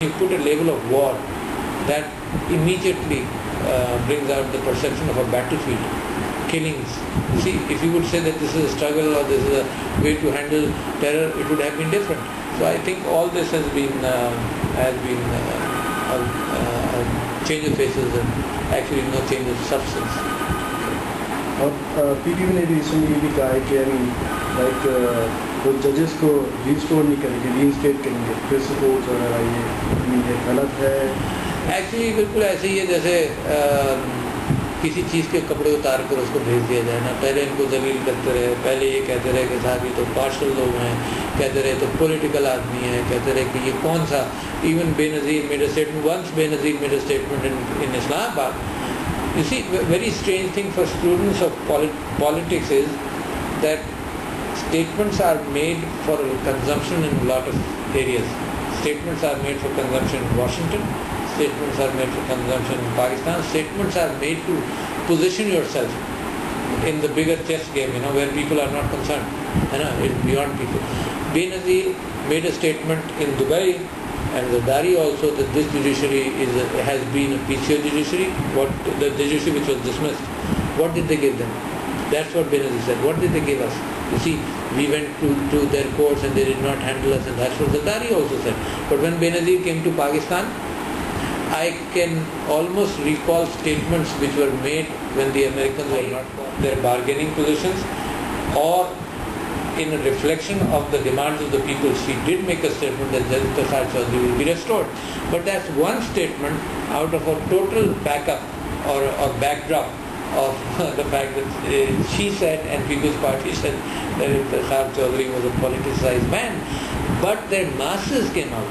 You put a label of war, that immediately brings out the perception of a battlefield, killings. You see, if you would say that this is a struggle or this is a way to handle terror, it would have been different. So I think all this has been a change of faces and actually no change of substance. PTV نے بھی recently یہ بھی کہا ہے کہ وہ ججز کو ریسٹور نہیں کریں گے, ری انسٹیٹ کریں گے, پھر سپورٹ وغیرہ, یہ غلط ہے. ایکچولی بالکل ایسے ہی ہے جیسے کسی چیز کے کپڑے اتار کر اس کو بھیج دیا جائے نا. پہلے ان کو ذلیل کرتے رہے, پہلے یہ کہتے رہے کہ صاحب یہ تو پارشل لوگ ہیں, کہتے رہے تو پولیٹیکل آدمی ہیں, کہتے رہے کہ یہ کون سا. ایون بے نظیر میڈ اے اسٹیٹمنٹ, ونس بے نظیر میڈ اے اسٹیٹمنٹ ان اسلام آباد. You see, a very strange thing for students of politics is that statements are made for consumption in a lot of areas. Statements are made for consumption in Washington, statements are made for consumption in Pakistan, statements are made to position yourself in the bigger chess game, where people are not concerned, it's beyond people. Benazir made a statement in Dubai, and Zardari also, that this judiciary has been a PCO judiciary, the judiciary which was dismissed. What did they give them? That's what Benazir said. What did they give us? You see, we went to their courts and they did not handle us, and that's what Zardari also said. But when Benazir came to Pakistan, I can almost recall statements which were made when the Americans were not in their bargaining positions, or in a reflection of the demands of the people. She did make a statement that Judge Tushar Chaudhary will be restored. But that's one statement out of a total backup or backdrop of the fact that she said and People's Party said that Tushar Chaudhary was a politicized man. But their masses came out.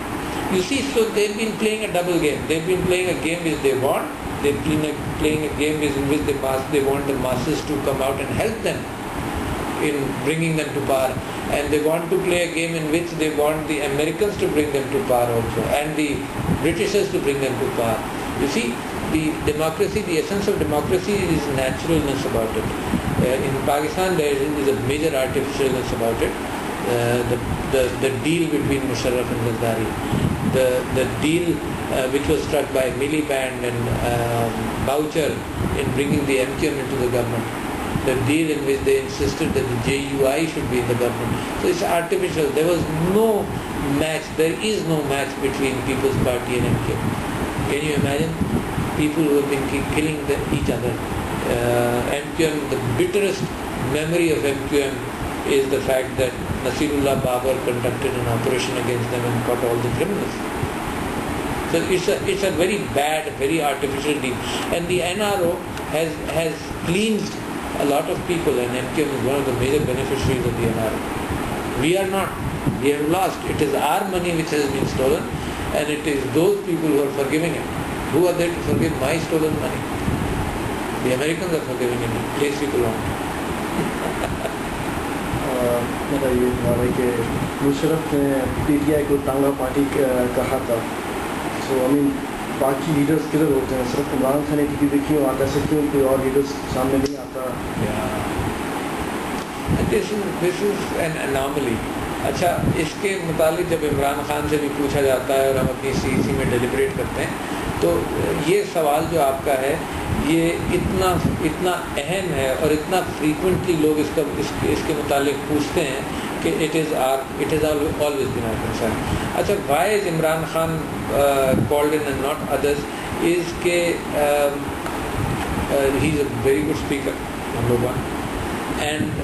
You see, so they've been playing a double game. They've been playing a game which they want. They've been playing a game in which they want the masses to come out and help them in bringing them to power, and they want to play a game in which they want the Americans to bring them to power also, and the Britishers to bring them to power. You see, the democracy, the essence of democracy is naturalness about it. In Pakistan there is a major artificialness about it. The deal between Musharraf and Zardari, the deal which was struck by Miliband and Boucher in bringing the MQM into the government, the deal in which they insisted that the JUI should be in the government. So it's artificial. There was no match. There is no match between People's Party and MQM. Can you imagine? People who have been killing each other. MQM, the bitterest memory of MQM is the fact that Nasirullah Babar conducted an operation against them and caught all the criminals. So it's a very bad, very artificial deal. And the NRO has cleansed a lot of people, and MQM is one of the major beneficiaries of the NRO. We are not. We have lost. It is our money which has been stolen, and it is those people who are forgiving it. Who are there to forgive my stolen money? The Americans are forgiving it. Place people on. بتائیے ہمارا کہ مشرف نے PTI کو ٹانگا party کہا تھا. سو باقی leaders کدھر ہوتے ہیں؟ صرف عمران خان کی دیکھی ہو آتا سے کیوں کوئی اور لیڈرز سامنے نہیں آتا؟ This is an anomaly. اچھا, اس کے متعلق جب عمران خان سے بھی پوچھا جاتا ہے اور ہم اپنی CEC میں ڈیلیبریٹ کرتے ہیں, تو یہ سوال جو آپ کا ہے یہ اتنا اہم ہے اور اتنا فریکوینٹلی لوگ اس کے متعلق پوچھتے ہیں کہ it has always been our concern. اچھا, why is Imran Khan called in and not others is کہ he is a very good speaker, number one. And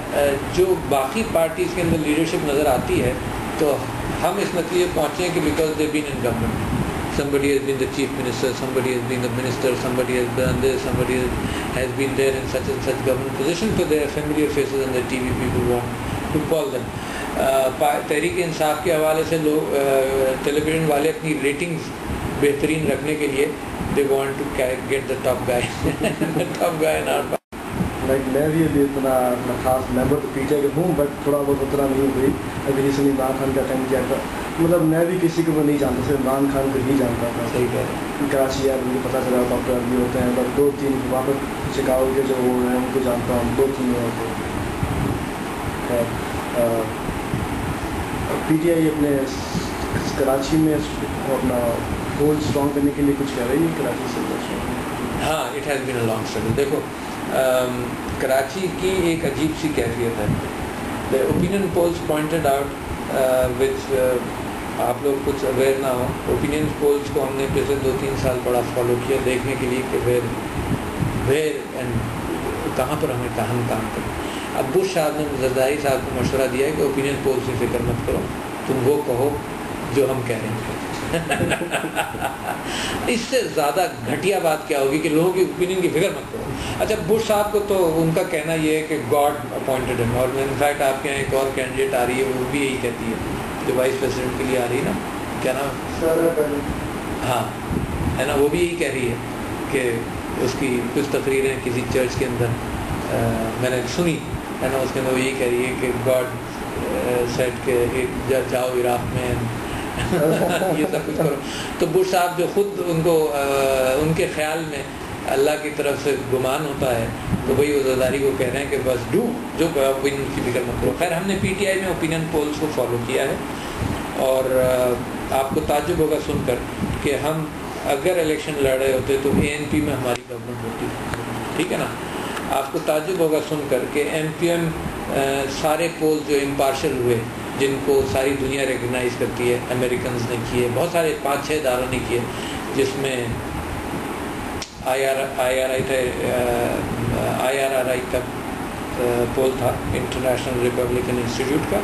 جو باقی پارٹیز کے اندر لیڈرشپ نظر آتی ہے تو ہم اس نتیجے پہنچے ہیں کہ because they been in government, somebody has been the chief minister, somebody has been the minister, somebody has done this, somebody has been there in such and such government position, so they are familiar faces and the TV people want to call them. Tehreek Insaf کے حوالے سے لوگ ٹیلی vision والے اپنی ratings بہترین رکھنے کے لیے they want to get the top guy in our party. میں بھی ابھی اتنا خاص ممبر تو PTI کا ہوں, بٹ تھوڑا بہت اتنا نہیں ہوئی. ابھی ریسنٹلی عمران خان کا اٹینڈ کیا تھا. مطلب میں بھی کسی کو نہیں جانتا, صرف عمران خان کو ہی جانتا تھا. صحیح کہہ رہے ہیں. کراچی ہے, مجھے پتہ چلا ڈاکٹر علی ہوتے ہیں, بٹ 2-3 وہاں پر شکاگو کے جو وہ ہیں ان کو جانتا ہوں, 2-3 اور کو. PTI اپنے کراچی میں اپنا ہولڈ اسٹرانگ کرنے کے لیے کچھ کہہ رہی ہے کراچی سے؟ ہاں، it has been a long struggle. دیکھو کراچی کی ایک عجیب سی کیفیت ہے. The opinion polls pointed out which آپ لوگ کچھ اویئر نہ ہو. اوپینین پولس کو ہم نے پچھلے 2-3 سال بڑا فالو کیا دیکھنے کے لیے کہ ویئر اینڈ کہاں پر ہم کام کریں. اب بش صاحب نے زرداری صاحب کو مشورہ دیا ہے کہ اوپینین پولس کی فکر مت کرو, تم وہ کہو جو ہم کہہ رہے ہیں. اس سے زیادہ گھٹیا بات کیا ہوگی کہ لوگوں کی اوپینین کی فکر مت کرو. اچھا, بش صاحب کو تو ان کا کہنا یہ ہے کہ گاڈ اپوائنٹڈ ہے, اور انفیکٹ آپ کے یہاں ایک اور کینڈیڈیٹ آ رہی ہے وہ بھی یہی کہتی ہے جو وائس پریزیڈنٹ کے لیے آ رہی ہے نا, کیا نام, ہاں ہے نا, وہ بھی یہی کہہ رہی ہے کہ اس کی کچھ تقریریں کسی چرچ کے اندر میں نے سنی ہے نا, اس کے اندر وہ یہی کہہ رہی ہے کہ گاڈ سیٹ کہ جاؤ عراق میں یہ سب کچھ کرو. تو بش صاحب جو خود ان کو ان کے خیال میں اللہ کی طرف سے گمان ہوتا ہے تو وہی وہ زرداری کو کہہ رہے ہیں کہ بس ڈو جو ان کی فکر مت کرو. خیر, ہم نے پی ٹی آئی میں اوپینین پولس کو فالو کیا ہے اور آپ کو تعجب ہوگا سن کر کہ ہم اگر الیکشن لڑ رہے ہوتے تو اے این پی میں ہماری گورنمنٹ ہوتی, ٹھیک ہے نا. آپ کو تعجب ہوگا سن کر کہ ایم پی ایم سارے پولز جو امپارشل ہوئے جن کو ساری دنیا ریکگنائز کرتی ہے, امریکنز نے کیے, بہت سارے 5-6 اداروں نے کیے, جس میں آئی آر آئی کا پول تھا, انٹرنیشنل ریپبلکن انسٹیٹیوٹ کا,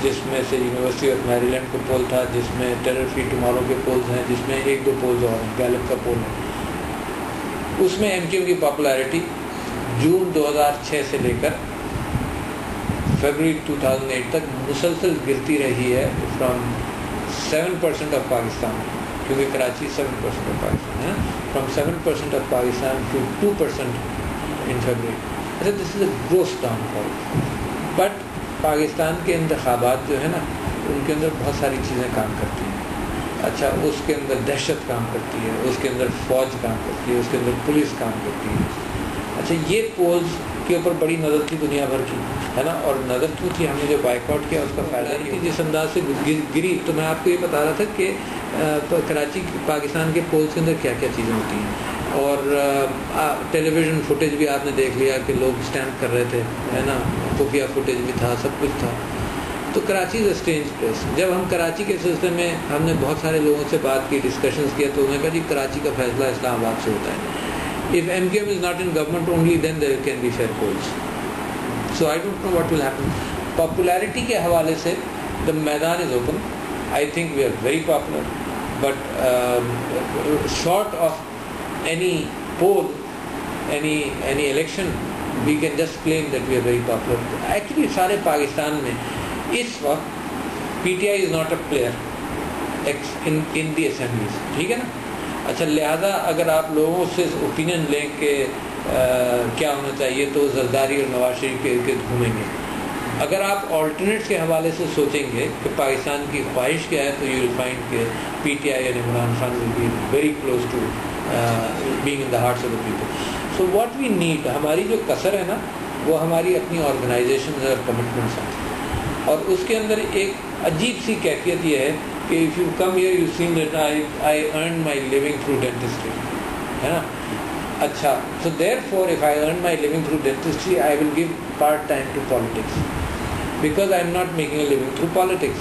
جس میں سے یونیورسٹی آف میری لینڈ کا پول تھا, جس میں ٹیرر فری ٹمارو کے پولز ہیں, جس میں 1-2 پولز اور ہیں, گیلپ کا پول ہے. اس میں ایم کیو ایم کی پاپولیرٹی جون 2006 سے لے کر فیبرری 2008 تک مسلسل گرتی رہی ہے, فرام 7% آف پاکستان, کیونکہ کراچی 7% آف پاکستان ہے, from 7% of Pakistan to 2% in February. اچھا, this is a gross downfall. But Pakistan کے انتخابات جو ہے نا ان کے اندر بہت ساری چیزیں کام کرتی ہیں. اچھا, اس کے اندر دہشت کام کرتی ہے, اس کے اندر فوج کام کرتی ہے, اس کے اندر پولیس کام کرتی ہے. اچھا, یہ پولز کے اوپر بڑی نظر تھی دنیا بھر کی, ہے نا, اور نظر کیوں تھی, ہم نے جو بائیک آؤٹ کیا اس کا فائدہ یہ جس انداز سے گری. تو میں آپ کو یہ بتا رہا تھا کہ کراچی پاکستان کے پولز کے اندر کیا کیا چیزیں ہوتی ہیں, اور ٹیلی ویژن فوٹیج بھی آپ نے دیکھ لیا کہ لوگ اسٹینڈ کر رہے تھے, ہے نا, خفیہ فوٹیج بھی تھا, سب کچھ تھا. تو کراچی از اے اسٹرینج پلیس. جب ہم کراچی کے سلسلے میں ہم نے بہت سارے لوگوں سے بات کی, ڈسکشنز کیا, تو انہوں نے کہا جی کراچی کا فیصلہ اسلام آباد سے ہوتا ہے. If MKM is not in government only, then there can be fair polls. So I don't know what will happen. Popularity کے حوالے سے the میدان is open. I think we are very popular, but short of any poll, any election, we can just claim that we are very popular. Actually سارے پاکستان میں اس وقت پی T I is not a player in the assemblies, ٹھیک ہے نا. اچھا, لہٰذا اگر آپ لوگوں سے اوپینین لیں کہ کیا ہونا چاہیے تو زرداری اور نواز شریف کے ارد گھومیں گے. اگر آپ آلٹرنیٹس کے حوالے سے سوچیں گے کہ پاکستان کی خواہش کیا ہے, تو یو ول فائنڈ کہ پی ٹی آئی اور Imran Khan will be very close to being in the hearts of the people. So what we need, ہماری جو کسر ہے نا وہ ہماری اپنی آرگنائزیشن اور کمٹمنٹس ہیں, اور اس کے اندر ایک عجیب سی کیفیت یہ ہے کہ if you come here you see that I earn my living through dentistry, ہے نا. اچھا, so therefore if I earn my living through dentistry I will give part time to politics because I am not making a living through politics.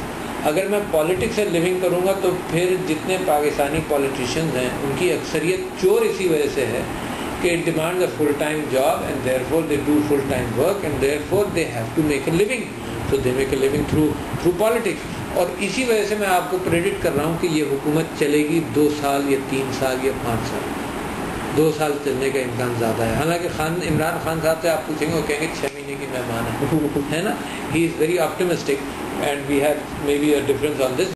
اگر میں politics سے living کروں گا تو پھر جتنے پاکستانی پولیٹیشینز ہیں ان کی اکثریت چور اسی وجہ سے ہے کہ it demands a full time job and therefore they do full time work and therefore they have to make a living, so they make a living through politics. اور اسی وجہ سے میں آپ کو پریڈکٹ کر رہا ہوں کہ یہ حکومت چلے گی 2 سال یا 3 سال یا 5 سال. 2 سال چلنے کا امکان زیادہ ہے. حالانکہ عمران خان صاحب سے آپ پوچھیں گے وہ کہیں گے 6 مہینے کی مہمان ہے نا. He is very optimistic and we have maybe a difference on this.